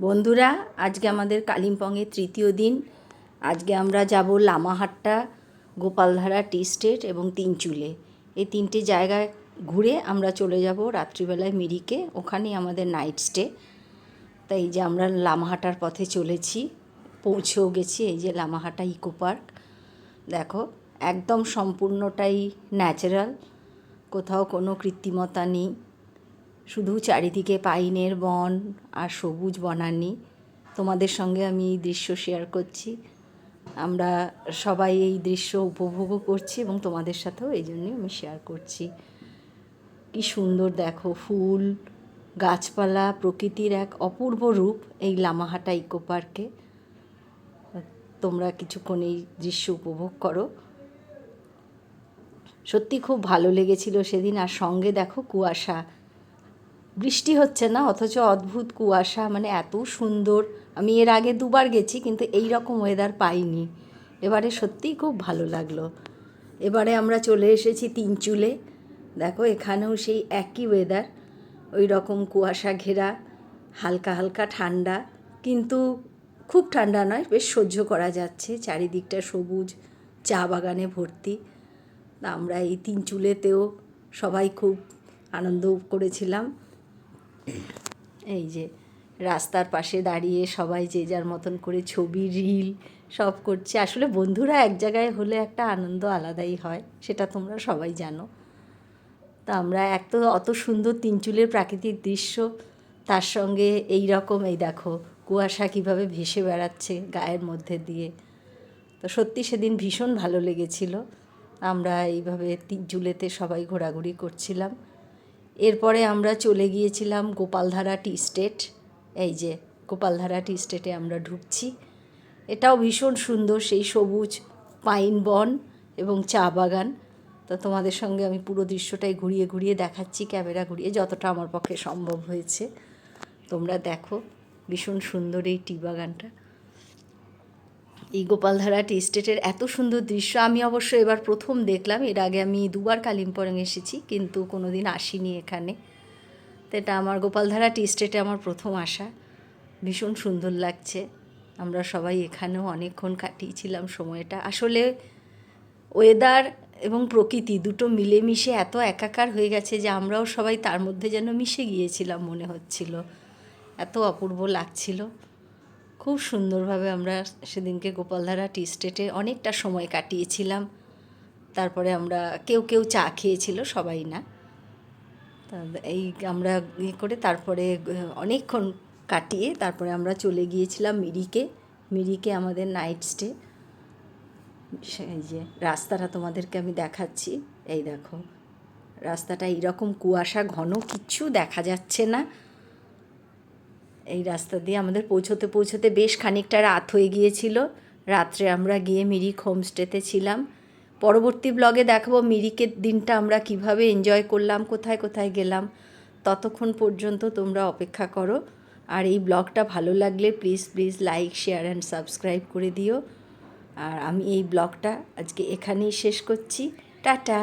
বন্ধুরা, আজকে আমাদের কালিম্পংয়ের তৃতীয় দিন। আজকে আমরা যাব লামাহাট্টা, গোপালধারা টি স্টেট এবং তিনচুলে। এই তিনটে জায়গায় ঘুরে আমরা চলে যাব রাত্রিবেলায় মিরিকে। ওখানেই আমাদের নাইট স্টে। তাই যে আমরা লামাহাটার পথে চলেছি, পৌঁছেও গেছি। এই যে লামাহাটা ইকো পার্ক, দেখো একদম সম্পূর্ণটাই ন্যাচারাল, কোথাও কোনো কৃত্রিমতা নেই। শুধু চারিদিকে পাইনের বন আর সবুজ বনানী। তোমাদের সঙ্গে আমি এই দৃশ্য শেয়ার করছি। আমরা সবাই এই দৃশ্য উপভোগও করছি এবং তোমাদের সাথেও এই জন্যই আমি শেয়ার করছি। কি সুন্দর দেখো, ফুল, গাছপালা, প্রকৃতির এক অপূর্ব রূপ এই লামাহাটা ইকো পার্কে। তোমরা কিছুক্ষণ এই দৃশ্য উপভোগ করো। সত্যি খুব ভালো লেগেছিল সেদিন। আর সঙ্গে দেখো কুয়াশা, বৃষ্টি হচ্ছে না অথচ অদ্ভুত কুয়াশা, মানে এত সুন্দর। আমি এর আগে দুবার গেছি কিন্তু এই রকম ওয়েদার পাইনি। এবারে সত্যিই খুব ভালো লাগলো। এবারে আমরা চলে এসেছি তিনচুলে। দেখো এখানেও সেই একই ওয়েদার, ওই রকম কুয়াশা ঘেরা, হালকা হালকা ঠান্ডা, কিন্তু খুব ঠান্ডা নয়, বেশ সহ্য করা যাচ্ছে। চারিদিকটা সবুজ, চা বাগানে ভর্তি। আমরা এই তিনচুলেতেও সবাই খুব আনন্দ করেছিলাম। এই যে রাস্তার পাশে দাঁড়িয়ে সবাই যে যার মতন করে ছবি, রিল সব করছে। আসলে বন্ধুরা এক জায়গায় হলে একটা আনন্দ আলাদাই হয়, সেটা তোমরা সবাই জানো। তা আমরা অত সুন্দর তিনচুলের প্রাকৃতিক দৃশ্য, তার সঙ্গে এই রকম এই দেখো কুয়াশা কীভাবে ভেসে বেড়াচ্ছে গায়ের মধ্যে দিয়ে। তো সত্যি সেদিন ভীষণ ভালো লেগেছিল। আমরা এইভাবে তিনচুলেতে সবাই ঘোরাঘুরি করছিলাম। এরপরে আমরা চলে গিয়েছিলাম গোপালধারা টি স্টেট। এই যে গোপালধারা টি স্টেটে আমরা ঢুকছি। এটাও ভীষণ সুন্দর, সেই সবুজ পাইন বন এবং চা বাগান। তো তোমাদের সঙ্গে আমি পুরো দৃশ্যটাই ঘুরিয়ে ঘুরিয়ে দেখাচ্ছি, ক্যামেরা ঘুরিয়ে যতটা আমার পক্ষে সম্ভব হয়েছে। তোমরা দেখো ভীষণ সুন্দর এই টি বাগানটা। এই গোপালধারা টি স্টেটের এত সুন্দর দৃশ্য আমি অবশ্য এবার প্রথম দেখলাম। এর আগে আমি দুবার কালিম্পং এসেছি কিন্তু কোনো দিন আসিনি এখানে। তো এটা আমার গোপালধারা টি স্টেটে আমার প্রথম আসা। ভীষণ সুন্দর লাগছে। আমরা সবাই এখানেও অনেকক্ষণ কাটিয়েছিলাম সময়টা। আসলে ওয়েদার এবং প্রকৃতি দুটো মিলেমিশে এত একাকার হয়ে গেছে যে আমরাও সবাই তার মধ্যে যেন মিশে গিয়েছিলাম মনে হচ্ছিল। এত অপূর্ব লাগছিল। খুব সুন্দরভাবে আমরা সেদিনকে গোপালধারা টি স্টেটে অনেকটা সময় কাটিয়েছিলাম। তারপরে আমরা কেউ কেউ চা খেয়েছিল, সবাই না। এই আমরা করে তারপরে অনেকক্ষণ কাটিয়ে তারপরে আমরা চলে গিয়েছিলাম মিরিকে। মিরিকে আমাদের নাইট স্টে। এই যে রাস্তাটা তোমাদেরকে আমি দেখাচ্ছি। এই দেখো রাস্তাটা এইরকম কুয়াশা ঘন, কিচ্ছু দেখা যাচ্ছে না। এই রাস্তা দিয়ে আমাদের পৌঁছতে পৌঁছতে বেশ খানিকটা রাত হয়ে গিয়েছিল। রাত্রে আমরা গিয়ে মিরিক হোমস্টেতে ছিলাম। পরবর্তী ব্লগে দেখাবো মিরিকের দিনটা আমরা কিভাবে এনজয় করলাম, কোথায় কোথায় গেলাম। ততক্ষণ পর্যন্ত তোমরা অপেক্ষা করো। আর এই ব্লগটা ভালো লাগলে please please like, share and subscribe করে দিও। আর আমি এই ব্লগটা আজকে এখানেই শেষ করছি। টাটা।